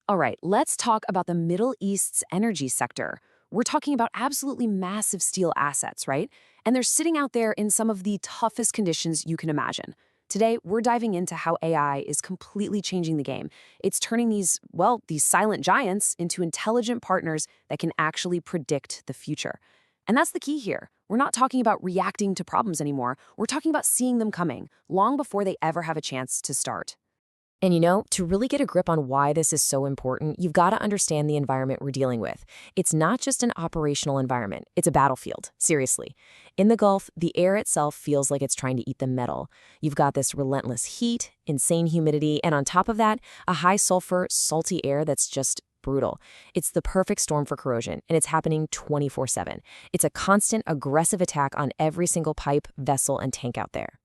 All right, let's talk about the Middle East's energy sector. We're talking about absolutely massive steel assets, right? And they're sitting out there in some of the toughest conditions you can imagine. Today, we're diving into how AI is completely changing the game. It's turning these silent giants into intelligent partners that can actually predict the future. And that's the key here. We're not talking about reacting to problems anymore. We're talking about seeing them coming, long before they ever have a chance to start. And you know, to really get a grip on why this is so important, you've got to understand the environment we're dealing with. It's not just an operational environment, it's a battlefield, seriously. In the Gulf, the air itself feels like it's trying to eat the metal. You've got this relentless heat, insane humidity, and on top of that, a high sulfur, salty air that's just brutal. It's the perfect storm for corrosion, and it's happening 24/7. It's a constant, aggressive attack on every single pipe, vessel, and tank out there.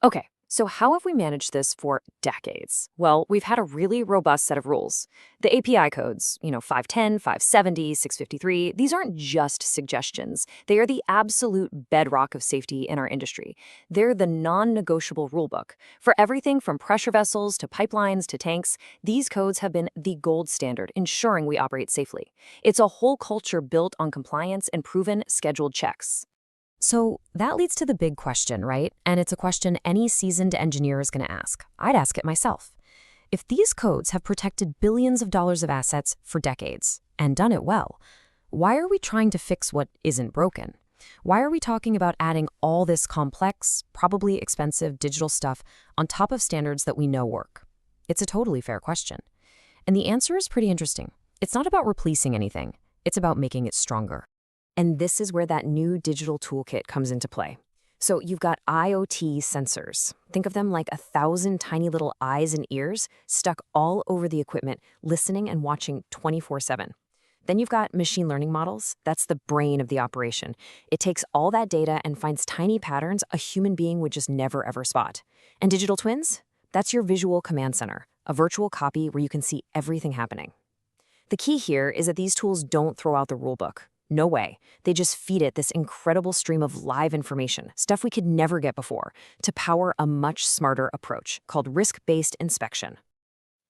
Okay, so how have we managed this for decades? Well, we've had a really robust set of rules. The API codes, 510, 570, 653, these aren't just suggestions. They are the absolute bedrock of safety in our industry. They're the non-negotiable rulebook. For everything from pressure vessels to pipelines to tanks, these codes have been the gold standard, ensuring we operate safely. It's a whole culture built on compliance and proven scheduled checks. So that leads to the big question, right? And it's a question any seasoned engineer is going to ask. I'd ask it myself. If these codes have protected billions of dollars of assets for decades and done it well, why are we trying to fix what isn't broken? Why are we talking about adding all this complex, probably expensive digital stuff on top of standards that we know work? It's a totally fair question. And the answer is pretty interesting. It's not about replacing anything. It's about making it stronger. And this is where that new digital toolkit comes into play. So you've got IoT sensors. Think of them like 1,000 tiny little eyes and ears stuck all over the equipment, listening and watching 24/7. Then you've got machine learning models. That's the brain of the operation. It takes all that data and finds tiny patterns a human being would just never ever spot. And digital twins? That's your visual command center, a virtual copy where you can see everything happening. The key here is that these tools don't throw out the rulebook. No way. They just feed it this incredible stream of live information, stuff we could never get before, to power a much smarter approach called risk-based inspection.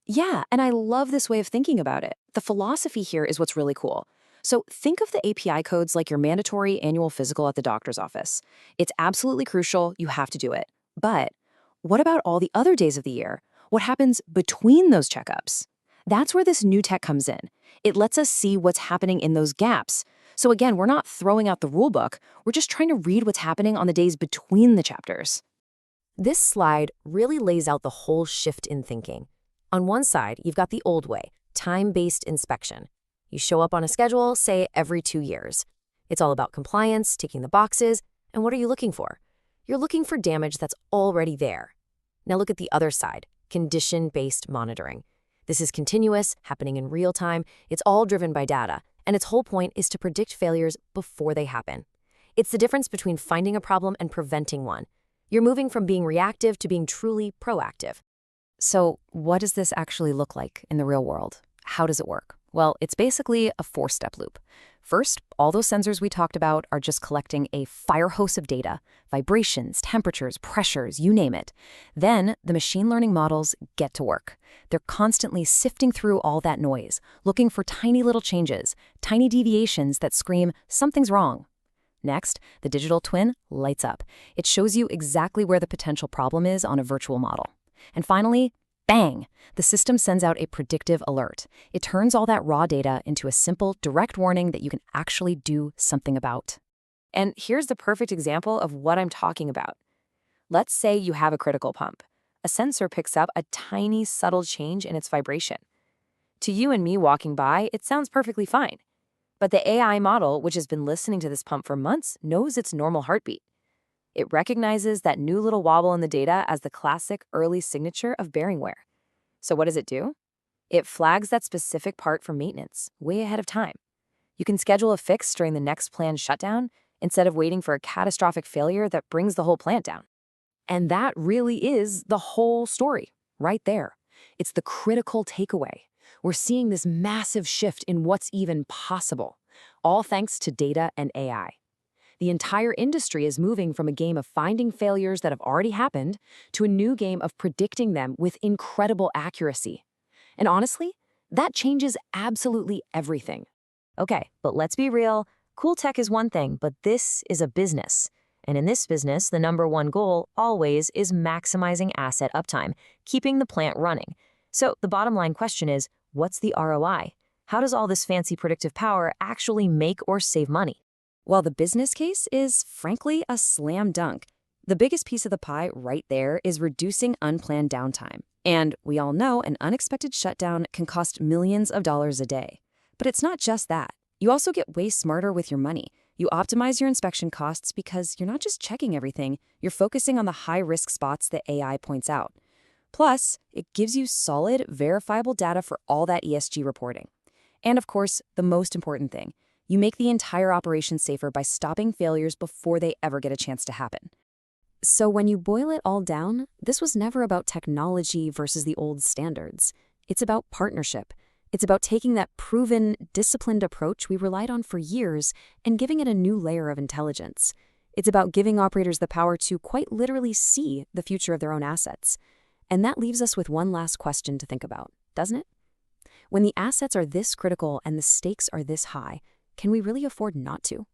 Yeah, and I love this way of thinking about it. The philosophy here is what's really cool. So think of the API codes like your mandatory annual physical at the doctor's office. It's absolutely crucial, you have to do it. But what about all the other days of the year? What happens between those checkups? That's where this new tech comes in. It lets us see what's happening in those gaps. So again, we're not throwing out the rulebook, we're just trying to read what's happening on the days between the chapters. This slide really lays out the whole shift in thinking. On one side, you've got the old way, time-based inspection. You show up on a schedule, say every 2 years. It's all about compliance, ticking the boxes, and what are you looking for? You're looking for damage that's already there. Now look at the other side, condition-based monitoring. This is continuous, happening in real time, it's all driven by data, and its whole point is to predict failures before they happen. It's the difference between finding a problem and preventing one. You're moving from being reactive to being truly proactive. So what does this actually look like in the real world? How does it work? Well, it's basically a 4-step loop. First, all those sensors we talked about are just collecting a fire hose of data, vibrations, temperatures, pressures, you name it. Then the machine learning models get to work. They're constantly sifting through all that noise, looking for tiny little changes, tiny deviations that scream, something's wrong. Next, the digital twin lights up. It shows you exactly where the potential problem is on a virtual model. And finally, bang! The system sends out a predictive alert. It turns all that raw data into a simple, direct warning that you can actually do something about. And here's the perfect example of what I'm talking about. Let's say you have a critical pump. A sensor picks up a tiny, subtle change in its vibration. To you and me walking by, it sounds perfectly fine. But the AI model, which has been listening to this pump for months, knows its normal heartbeat. It recognizes that new little wobble in the data as the classic early signature of bearing wear. So what does it do? It flags that specific part for maintenance, way ahead of time. You can schedule a fix during the next planned shutdown instead of waiting for a catastrophic failure that brings the whole plant down. And that really is the whole story, right there. It's the critical takeaway. We're seeing this massive shift in what's even possible, all thanks to data and AI. The entire industry is moving from a game of finding failures that have already happened to a new game of predicting them with incredible accuracy. And honestly, That changes absolutely everything. Okay, but let's be real. Cool tech is one thing, but this is a business. And in this business, the number one goal always is maximizing asset uptime, keeping the plant running. So the bottom line question is, what's the ROI? How does all this fancy predictive power actually make or save money? Well, the business case is, frankly, a slam dunk. The biggest piece of the pie right there is reducing unplanned downtime. And we all know an unexpected shutdown can cost millions of dollars a day. But it's not just that. You also get way smarter with your money. You optimize your inspection costs because you're not just checking everything, you're focusing on the high-risk spots that AI points out. Plus, it gives you solid, verifiable data for all that ESG reporting. And of course, the most important thing, you make the entire operation safer by stopping failures before they ever get a chance to happen. So when you boil it all down, this was never about technology versus the old standards. It's about partnership. It's about taking that proven, disciplined approach we relied on for years and giving it a new layer of intelligence. It's about giving operators the power to quite literally see the future of their own assets. And that leaves us with one last question to think about, doesn't it? When the assets are this critical and the stakes are this high, can we really afford not to?